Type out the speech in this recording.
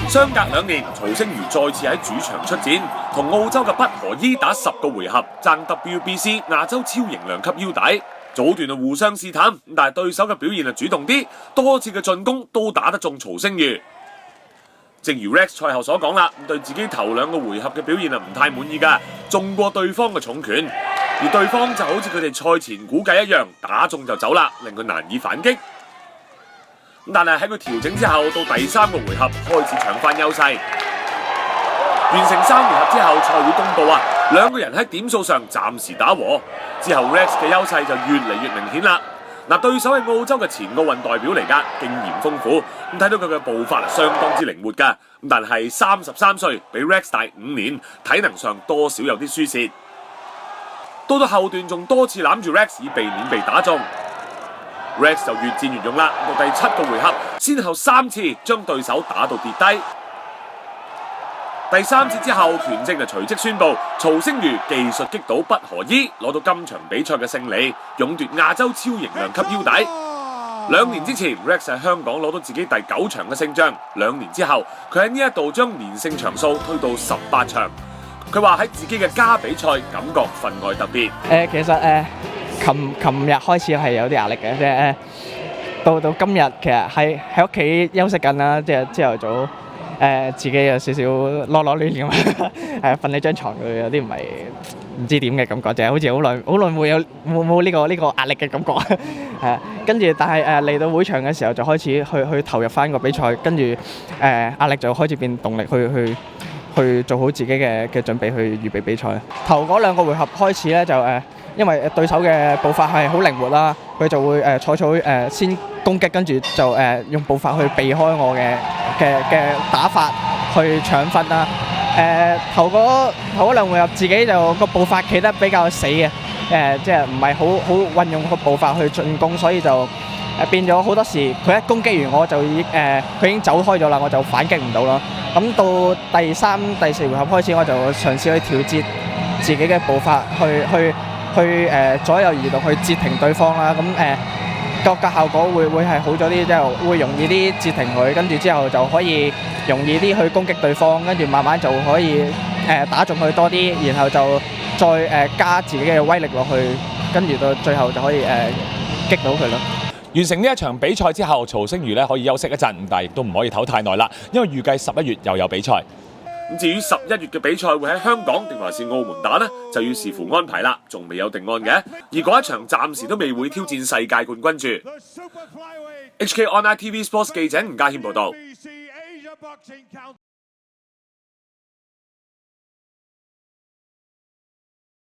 相隔2年，曹星如再次喺主場出戰，同澳洲嘅不何伊打10個回合，爭 WBC 亞洲超型量級腰帶。早段互相試探，但係對手嘅表現主動啲，多次嘅進攻都打得中曹星如。正如 Rex 賽後所講啦，對自己頭2個回合嘅表現唔太滿意㗎，中過對方嘅重拳，而對方就好似佢哋賽前估計一樣，打中就走啦，令佢難以反擊。但係喺佢調整之後，到第3個回合開始搶翻優勢。完成3回合之後，賽會公佈2個人喺點數上暫時打和。之後 Rex 嘅優勢就越嚟越明顯啦。對手係澳洲嘅前奧運代表嚟㗎，經驗豐富，睇到佢嘅步伐相當之靈活㗎。但係33歲，比 Rex 大5年，體能上多少有啲輸蝕。到後段仲多次攬住 Rex 以避免被打中。Rex 就越戰越勇啦，到第7個回合，先後3次將對手打到跌低。第3次之後，拳證就隨即宣布曹星如技術擊倒不何伊，攞到今場比賽嘅勝利，勇奪亞洲超型量級腰帶。2年之前 ，Rex 喺香港攞到自己第9場嘅勝仗，2年之後，佢喺呢一度將連勝場數推到18場。佢話喺自己嘅家比賽感覺分外特別。其實琴日開始係有啲壓力嘅，即係到今日其實喺屋企休息緊啦，即係朝頭早自己有少少囉攣咁，瞓喺張床度有啲唔知點嘅感覺，就係好似好耐會冇呢個壓力嘅感覺，係跟住但係嚟到會場嘅時候就開始去投入翻個比賽，跟住壓力就開始變動力去做好自己嘅準備去預備比賽。頭嗰2個回合開始咧就因為對手嘅步伐係好靈活啦，佢就會採取先攻擊，跟住就用步伐去避開我嘅打法去搶分啦。頭嗰2回合自己就個步伐企得比較死嘅，即係唔係好運用個步伐去進攻，所以就變咗好多時佢一攻擊完我就佢已經走開咗啦，我就反擊唔到啦。咁到第3、第4回合開始，我就嘗試去調節自己嘅步伐，去左右移動去截停對方啦。咁個效果會係好咗啲，即係會容易啲截停佢，跟住之後就可以容易啲去攻擊對方，跟住慢慢就可以打中佢多啲，然後就再加自己嘅威力落去，跟住到最後就可以擊到佢咯。完成呢一場比賽之後，曹星如可以休息一陣，但係亦都唔可以唞太耐啦，因為預計11月又有比賽。至於11月嘅比賽會喺香港定還是澳門打呢？就要視乎安排啦，仲未有定案嘅。而嗰一場暫時都未會挑戰世界冠軍住。HK Online TV Sports 記者吳家謙報道。